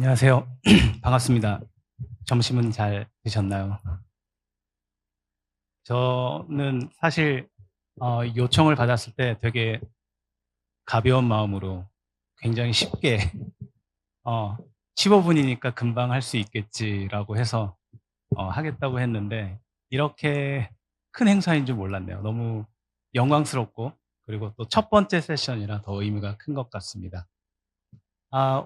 안녕하세요. 반갑습니다. 점심은 잘 드셨나요? 저는 사실 요청을 받았을 때 되게 가벼운 마음으로 굉장히 쉽게 어 15 분이니까 금방 할 수 있겠지라고 해서 하겠다고 했는데 이렇게 큰 행사인 줄 몰랐네요. 너무 영광스럽고 그리고 또 첫 번째 세션이라 더 의미가 큰 것 같습니다.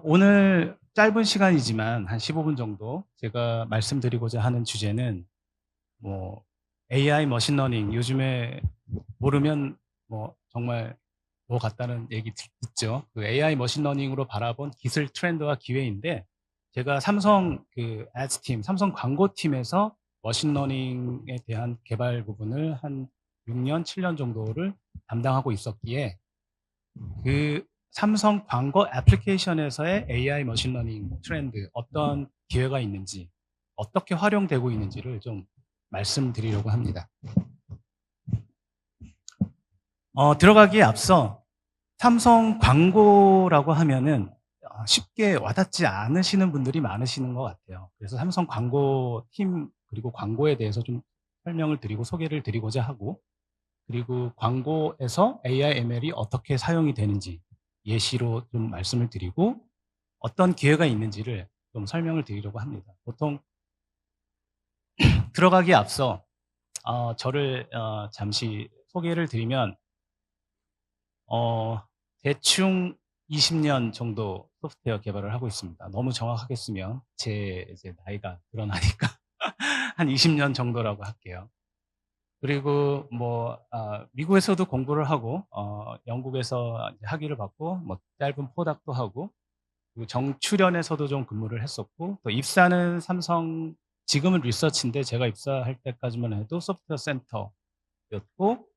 오늘 짧은 시간이지만 한 15분 정도 제가 말씀드리고자 하는 주제는 뭐 AI 머신러닝 요즘에 모르면 뭐 정말 뭐 같다는 얘기 듣죠. 그 AI 머신러닝으로 바라본 기술 트렌드와 기회인데 제가 삼성 그 애ds 팀, 삼성 광고팀에서 머신러닝에 대한 개발 부분을 한 6년, 7년 정도를 담당하고 있었기에 그 삼성 광고 애플리케이션에서의 AI 머신러닝 트렌드 어떤 기회가 있는지 어떻게 활용되고 있는지를 좀 말씀드리려고 합니다. 들어가기에 앞서 삼성 광고라고 하면은 쉽게 와닿지 않으시는 분들이 많으시는 것 같아요. 그래서 삼성 광고팀 그리고 광고에 대해서 좀 설명을 드리고 소개를 드리고자 하고 그리고 광고에서 AI, ML이 어떻게 사용이 되는지 예시로 좀 말씀을 드리고 어떤 기회가 있는지를 좀 설명을 드리려고 합니다. 보통 들어가기에 앞서 저를 잠시 소개를 드리면 어, 대충 20년 정도 소프트웨어 개발을 하고 있습니다. 너무 정확하게 쓰면 제 이제 나이가 드러나니까 한 20년 정도라고 할게요. 그리고 뭐 미국에서도 공부를 하고 영국에서 이제 학위를 받고 뭐 짧은 포닥도 하고 그리고 정출연에서도 좀 근무를 했었고 또 입사는 삼성 지금은 리서치인데 제가 입사할 때까지만 해도 소프트웨어 센터였고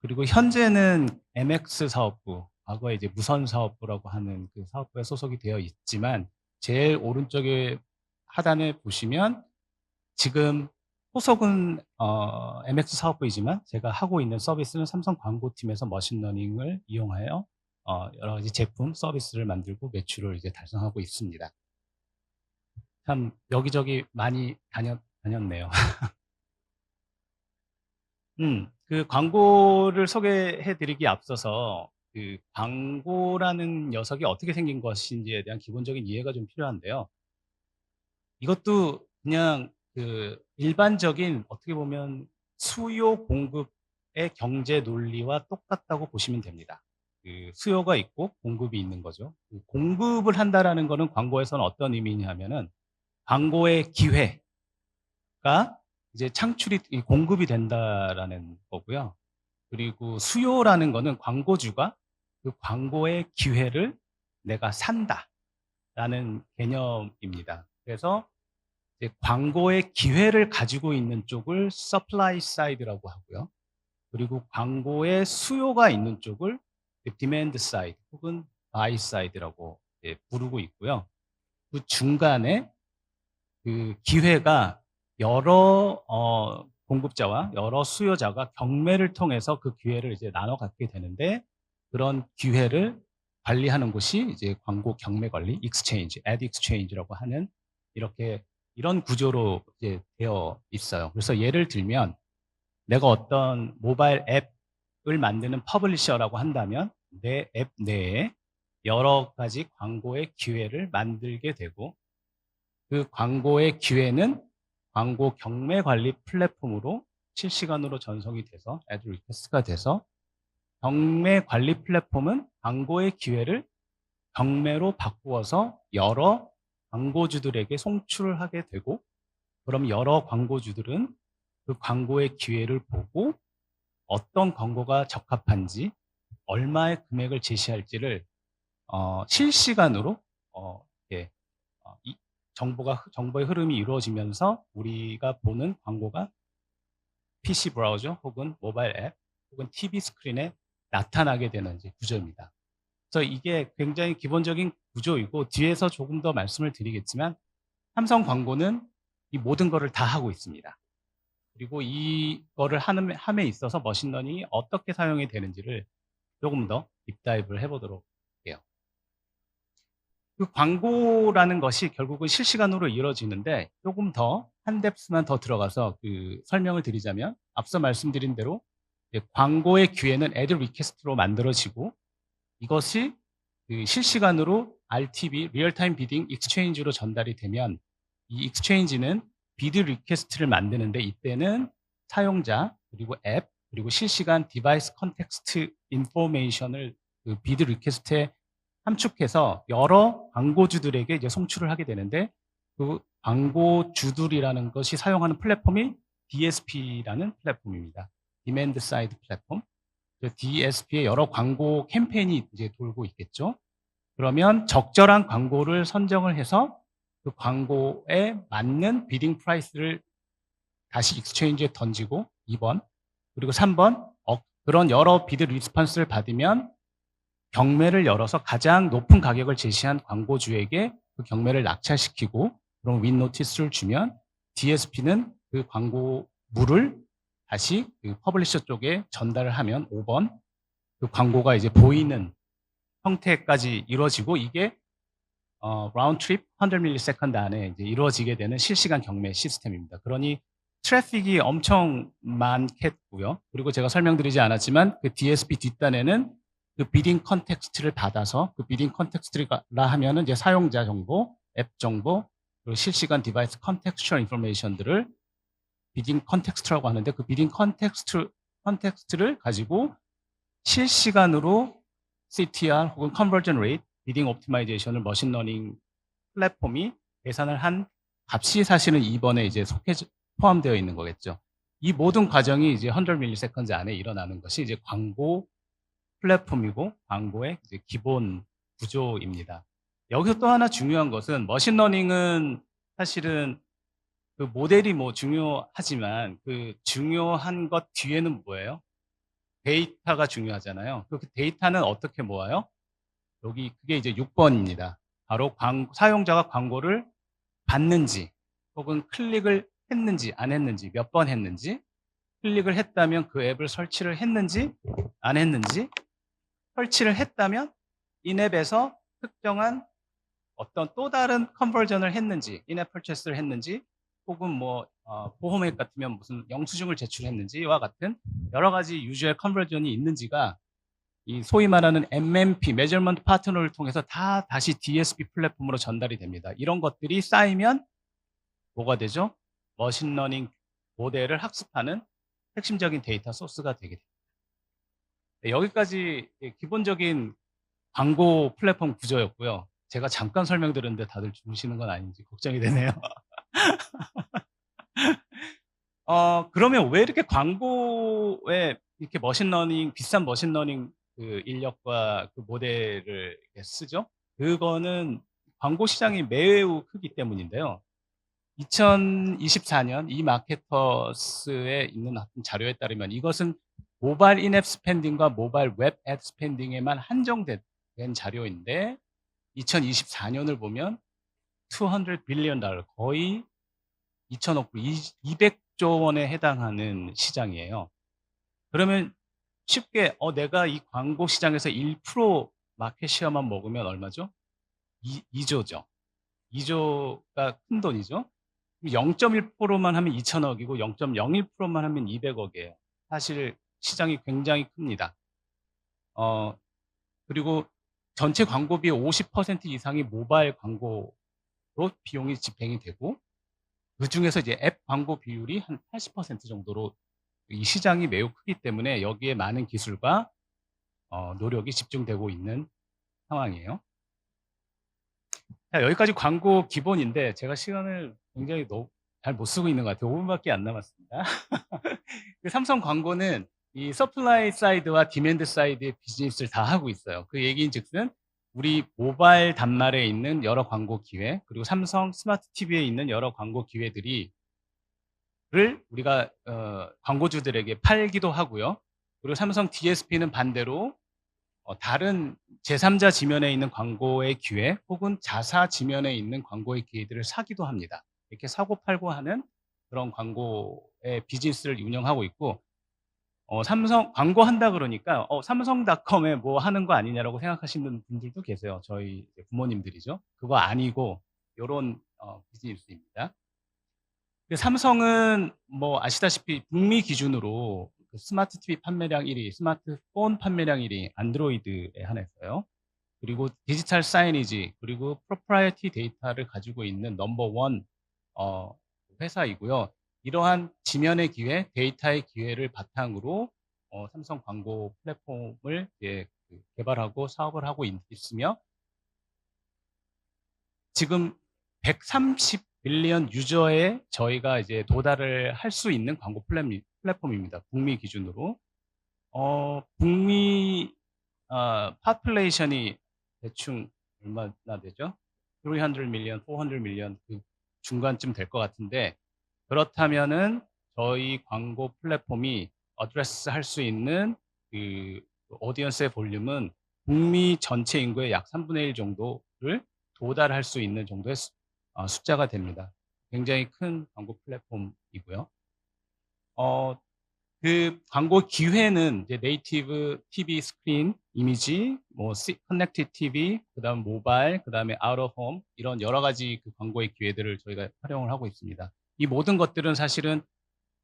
그리고 현재는 MX 사업부 과거에 이제 무선 사업부라고 하는 그 사업부에 소속이 되어 있지만 제일 오른쪽에 하단에 보시면 지금 소속은 MX 사업부이지만 제가 하고 있는 서비스는 삼성 광고팀에서 머신러닝을 이용하여 여러 가지 제품, 서비스를 만들고 매출을 이제 달성하고 있습니다. 참 여기저기 많이 다녔네요. 그 광고를 소개해 드리기에 앞서서 그 광고라는 녀석이 어떻게 생긴 것인지에 대한 기본적인 이해가 좀 필요한데요. 이것도 그냥 그 일반적인 어떻게 보면 수요 공급의 경제 논리와 똑같다고 보시면 됩니다. 그 수요가 있고 공급이 있는 거죠. 그 공급을 한다라는 거는 광고에서는 어떤 의미냐면은 광고의 기회가 이제 창출이 공급이 된다라는 거고요. 그리고 수요라는 거는 광고주가 그 광고의 기회를 내가 산다라는 개념입니다. 그래서 이제 광고의 기회를 가지고 있는 쪽을 supply side라고 하고요. 그리고 광고의 수요가 있는 쪽을 demand side 혹은 buy side라고 부르고 있고요. 그 중간에 그 기회가 여러 공급자와 여러 수요자가 경매를 통해서 그 기회를 이제 나눠 갖게 되는데 그런 기회를 관리하는 곳이 이제 광고 경매 관리 익스체인지, 애드 익스체인지라고 하는 이렇게 이런 구조로 이제 되어 있어요. 그래서 예를 들면 내가 어떤 모바일 앱을 만드는 퍼블리셔라고 한다면 내 앱 내에 여러 가지 광고의 기회를 만들게 되고 그 광고의 기회는 광고 경매 관리 플랫폼으로 실시간으로 전송이 돼서 애드 리퀘스트가 돼서 경매 관리 플랫폼은 광고의 기회를 경매로 바꾸어서 여러 광고주들에게 송출을 하게 되고 그럼 여러 광고주들은 그 광고의 기회를 보고 어떤 광고가 적합한지 얼마의 금액을 제시할지를 실시간으로 예, 이 정보의 흐름이 이루어지면서 우리가 보는 광고가 PC 브라우저 혹은 모바일 앱 혹은 TV 스크린에 나타나게 되는 이제 구조입니다. 그래서 이게 굉장히 기본적인 구조이고 뒤에서 조금 더 말씀을 드리겠지만 삼성 광고는 이 모든 거를 다 하고 있습니다. 그리고 이거를 함에 있어서 머신러닝이 어떻게 사용이 되는지를 조금 더 딥다이브를 해보도록 할게요. 그 광고라는 것이 결국은 실시간으로 이루어지는데 조금 더 한 뎁스만 더 들어가서 그 설명을 드리자면 앞서 말씀드린 대로 이제 광고의 기회는 애드 리퀘스트로 만들어지고 이것이 그 실시간으로 RTB 리얼타임 비딩 익스체인지로 전달이 되면 이 익스체인지는 비드 리퀘스트를 만드는데 이때는 사용자 그리고 앱 그리고 실시간 디바이스 컨텍스트 인포메이션을 그 비드 리퀘스트에 함축해서 여러 광고주들에게 이제 송출을 하게 되는데 그 광고주들이라는 것이 사용하는 플랫폼이 DSP라는 플랫폼입니다. 디맨드 사이드 플랫폼. DSP에 여러 광고 캠페인이 이제 돌고 있겠죠. 그러면 적절한 광고를 선정을 해서 그 광고에 맞는 비딩 프라이스를 다시 익스체인지에 던지고 2번 그리고 3번 그런 여러 비드 리스폰스를 받으면 경매를 열어서 가장 높은 가격을 제시한 광고주에게 그 경매를 낙찰시키고 그런 윈 노티스를 주면 DSP는 그 광고물을 다시 그 퍼블리셔 쪽에 전달을 하면 5번 그 광고가 이제 보이는 형태까지 이루어지고 이게 라운드 트립 100ms 안에 이제 이루어지게 되는 실시간 경매 시스템입니다. 그러니 트래픽이 엄청 많겠고요. 그리고 제가 설명드리지 않았지만 그 DSP 뒷단에는 그 비딩 컨텍스트를 받아서 그 비딩 컨텍스트라 하면은 이제 사용자 정보, 앱 정보, 그리고 실시간 디바이스 컨텍스츄얼 인포메이션들을 비딩 컨텍스트라고 하는데 그 비딩 컨텍스트를 가지고 실시간으로 CTR 혹은 컨버전 레이트, 비딩 옵티마이제이션을 머신러닝 플랫폼이 계산을 한 값이 사실은 2번에 이제 포함되어 있는 거겠죠. 이 모든 과정이 이제 100ms 안에 일어나는 것이 이제 광고 플랫폼이고 광고의 이제 기본 구조입니다. 여기서 또 하나 중요한 것은 머신러닝은 사실은 그 모델이 뭐 중요하지만 그 중요한 것 뒤에는 뭐예요? 데이터가 중요하잖아요. 그 데이터는 어떻게 모아요? 여기 그게 이제 6번입니다. 바로 사용자가 광고를 봤는지 혹은 클릭을 했는지 안 했는지 몇 번 했는지 클릭을 했다면 그 앱을 설치를 했는지 안 했는지 설치를 했다면 인앱에서 특정한 어떤 또 다른 컨버전을 했는지 인앱 퍼체스를 했는지 혹은 뭐 보험앱 같으면 무슨 영수증을 제출했는지와 같은 여러 가지 유주얼 컨버전이 있는지가 이 소위 말하는 MMP, 메저먼트 파트너를 통해서 다시 DSP 플랫폼으로 전달이 됩니다. 이런 것들이 쌓이면 뭐가 되죠? 머신러닝 모델을 학습하는 핵심적인 데이터 소스가 되게 됩니다. 네, 여기까지 기본적인 광고 플랫폼 구조였고요. 제가 잠깐 설명드렸는데 다들 주무시는 건 아닌지 걱정이 되네요. 그러면 왜 이렇게 광고에 이렇게 머신러닝, 비싼 머신러닝 그 인력과 그 모델을 이렇게 쓰죠? 그거는 광고 시장이 매우 크기 때문인데요. 2024년 이 마케터스에 있는 자료에 따르면 이것은 모바일 인앱 스펜딩과 모바일 웹 앱 스펜딩에만 한정된 자료인데 2024년을 보면 200 빌리언 달러 거의 2천억 불, 200조 원에 해당하는 시장이에요. 그러면 쉽게 내가 이 광고 시장에서 1% 마켓 시어만 먹으면 얼마죠? 2조죠. 2조가 큰 돈이죠. 0.1%만 하면 2천억이고 0.01%만 하면 200억이에요. 사실 시장이 굉장히 큽니다. 그리고 전체 광고비의 50% 이상이 모바일 광고로 비용이 집행이 되고 그 중에서 이제 앱 광고 비율이 한 80% 정도로 이 시장이 매우 크기 때문에 여기에 많은 기술과 노력이 집중되고 있는 상황이에요. 자, 여기까지 광고 기본인데 제가 시간을 굉장히 잘 못 쓰고 있는 것 같아요. 5분밖에 안 남았습니다. 그 삼성 광고는 이 서플라이 사이드와 디맨드 사이드의 비즈니스를 다 하고 있어요. 그 얘기인 즉슨 우리 모바일 단말에 있는 여러 광고 기회 그리고 삼성 스마트 TV에 있는 여러 광고 기회들이 우리가 광고주들에게 팔기도 하고요. 그리고 삼성 DSP는 반대로 다른 제3자 지면에 있는 광고의 기회 혹은 자사 지면에 있는 광고의 기회들을 사기도 합니다. 이렇게 사고 팔고 하는 그런 광고의 비즈니스를 운영하고 있고 삼성 광고한다 그러니까 삼성닷컴에 뭐 하는 거 아니냐라고 생각하시는 분들도 계세요. 저희 이제 부모님들이죠. 그거 아니고 요런 비즈니스입니다. 삼성은 뭐 아시다시피 북미 기준으로 그 스마트 TV 판매량 1위, 스마트폰 판매량 1위, 안드로이드에 한해서요. 그리고 디지털 사이니지, 그리고 프로프라이어티 데이터를 가지고 있는 넘버 원 회사이고요. 이러한 지면의 기회, 데이터의 기회를 바탕으로 삼성 광고 플랫폼을 개발하고 사업을 하고 있으며, 지금 130 밀리언 유저에 저희가 이제 도달을 할 수 있는 광고 플랫폼입니다. 북미 기준으로. 북미 파퓰레이션이 대충 얼마나 되죠? 300 밀리언, 400 밀리언 그 중간쯤 될 것 같은데, 그렇다면은 저희 광고 플랫폼이 어드레스 할 수 있는 그 오디언스의 볼륨은 북미 전체 인구의 약 3분의 1 정도를 도달할 수 있는 정도의 숫자가 됩니다. 굉장히 큰 광고 플랫폼이고요. 그 광고 기회는 이제 네이티브 TV 스크린 이미지, 뭐 커넥티드 TV, 그다음 모바일, 그다음에 아웃 오브 홈 이런 여러 가지 그 광고의 기회들을 저희가 활용을 하고 있습니다. 이 모든 것들은 사실은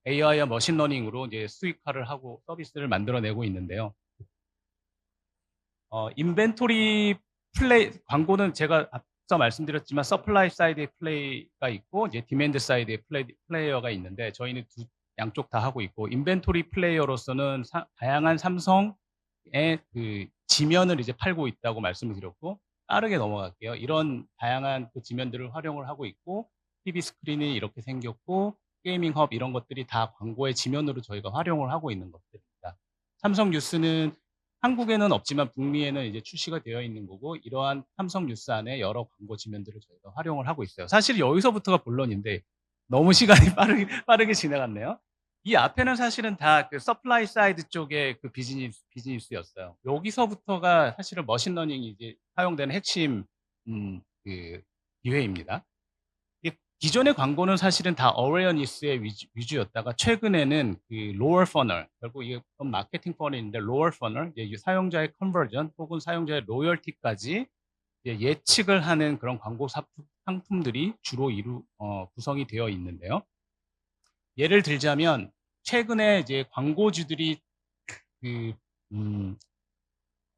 AI와 머신러닝으로 이제 수익화를 하고 서비스를 만들어내고 있는데요. 인벤토리 플레이 광고는 제가 앞서 말씀드렸지만 서플라이 사이드의 플레이가 있고 이제 디맨드 사이드의 플레이어가 있는데, 저희는 양쪽 다 하고 있고, 인벤토리 플레이어로서는 다양한 삼성의 그 지면을 이제 팔고 있다고 말씀을 드렸고, 빠르게 넘어갈게요. 이런 다양한 그 지면들을 활용을 하고 있고, TV 스크린이 이렇게 생겼고, 게이밍 헙 이런 것들이 다 광고의 지면으로 저희가 활용을 하고 있는 것들입니다. 삼성 뉴스는 한국에는 없지만 북미에는 이제 출시가 되어 있는 거고, 이러한 삼성 뉴스 안에 여러 광고 지면들을 저희가 활용을 하고 있어요. 사실 여기서부터가 본론인데 너무 시간이 빠르게 지나갔네요. 이 앞에는 사실은 다 그 서플라이 사이드 쪽의 그 비즈니스였어요. 여기서부터가 사실은 머신러닝이 이제 사용되는 핵심 그 기회입니다. 기존의 광고는 사실은 다 어웨어니스의 위주였다가 최근에는 그 로어 퍼널, 결국 이게 마케팅 퍼널인데 로어 퍼널, 사용자의 컨버전 혹은 사용자의 로열티까지 예측을 하는 그런 광고 상품들이 주로 구성이 되어 있는데요. 예를 들자면 최근에 이제 광고주들이 그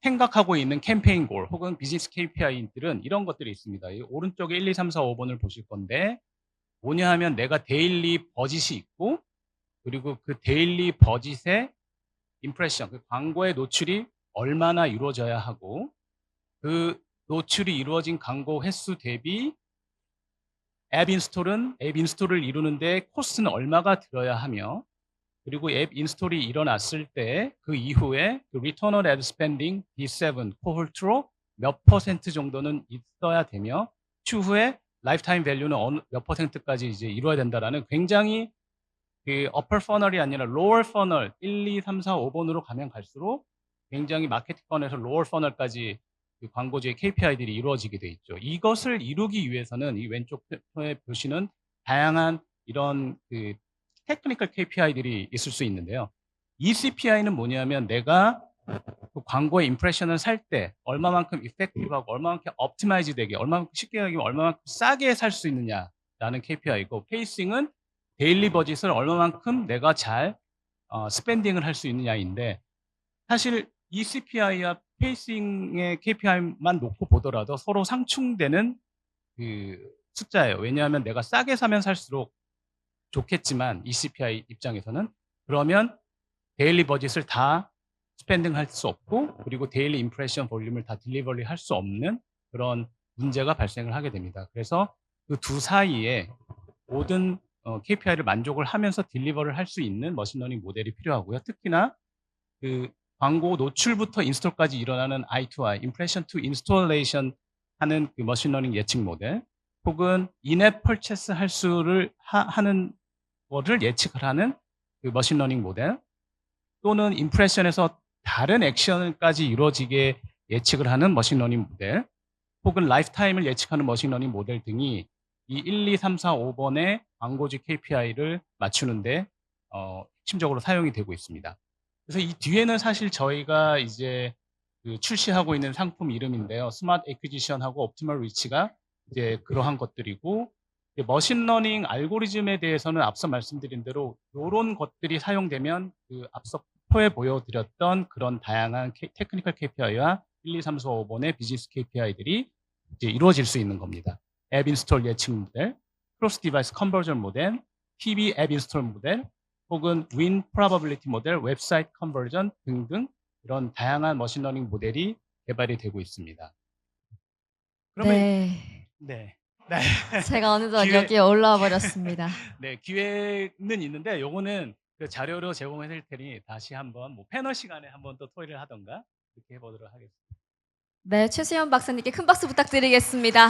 생각하고 있는 캠페인 골 혹은 비즈니스 KPI들은 이런 것들이 있습니다. 이 오른쪽에 1, 2, 3, 4, 5번을 보실 건데, 뭐냐 하면 내가 데일리 버짓이 있고, 그리고 그 데일리 버짓의 임프레션, 그 광고의 노출이 얼마나 이루어져야 하고, 그 노출이 이루어진 광고 횟수 대비 앱 인스톨을 이루는데 코스트는 얼마가 들어야 하며, 그리고 앱 인스톨이 일어났을 때 그 이후에 그 Return on Ad Spending B7 코홀트로 몇 퍼센트 정도는 있어야 되며, 추후에 라이프타임 밸류는 몇 퍼센트까지 이제 이루어야 된다라는 굉장히 그 upper funnel이 아니라 lower funnel 1, 2, 3, 4, 5번으로 가면 갈수록 굉장히 마케팅권에서 lower funnel까지 그 광고주의 KPI들이 이루어지게 돼 있죠. 이것을 이루기 위해서는 이 왼쪽 표에 보시는 다양한 이런 그 테크니컬 KPI들이 있을 수 있는데요. 이 CPI는 뭐냐면 내가 그 광고의 임프레션을 살 때 얼마만큼 이펙티브하고 얼마만큼 옵티마이즈 되게, 얼마만큼 쉽게 얘기하면 얼마만큼 싸게 살 수 있느냐라는 KPI고, 페이싱은 데일리 버짓을 얼마만큼 내가 잘 스펜딩을 할 수 있느냐인데, 사실 이 CPI와 페이싱의 KPI만 놓고 보더라도 서로 상충되는 그 숫자예요. 왜냐하면 내가 싸게 사면 살수록 좋겠지만 이 CPI 입장에서는, 그러면 데일리 버짓을 다 스펜딩 할 수 없고, 그리고 데일리 임프레션 볼륨을 다 딜리버리 할 수 없는 그런 문제가 발생을 하게 됩니다. 그래서 그 두 사이에 모든 KPI를 만족을 하면서 딜리버를 할 수 있는 머신러닝 모델이 필요하고요. 특히나 그 광고 노출부터 인스톨까지 일어나는 I2I, Impression to Installation 하는 그 머신러닝 예측 모델, 혹은 인앱 펄체스 할 수를 하는 거를 예측을 하는 그 머신러닝 모델, 또는 임프레션에서 다른 액션까지 이루어지게 예측을 하는 머신러닝 모델, 혹은 라이프타임을 예측하는 머신러닝 모델 등이 이 1, 2, 3, 4, 5번의 광고주 KPI를 맞추는데 핵심적으로 사용이 되고 있습니다. 그래서 이 뒤에는 사실 저희가 이제 그 출시하고 있는 상품 이름인데요. 스마트 애퀴지션하고 옵티멀 리치가 이제 그러한 것들이고, 이제 머신러닝 알고리즘에 대해서는 앞서 말씀드린 대로 요런 것들이 사용되면 그 앞서 표에 보여드렸던 그런 다양한 테크니컬 KPI와 1, 2, 3, 4, 5번의 비즈니스 KPI들이 이제 이루어질 수 있는 겁니다. 앱 인스톨 예측 모델, 크로스 디바이스 컨버전 모델, TV 앱 인스톨 모델, 혹은 윈 프로바빌리티 모델, 웹사이트 컨버전 등등 이런 다양한 머신러닝 모델이 개발이 되고 있습니다. 그러면 네. 네. 네. 제가 어느덧 기회 여기에 올라와 버렸습니다. 네, 기회는 있는데 요거는 그 자료로 제공해 드릴 테니 다시 한번 뭐 패널 시간에 한번 또 토의를 하던가 그렇게 해 보도록 하겠습니다. 네, 최수연 박사님께 큰 박수 부탁드리겠습니다.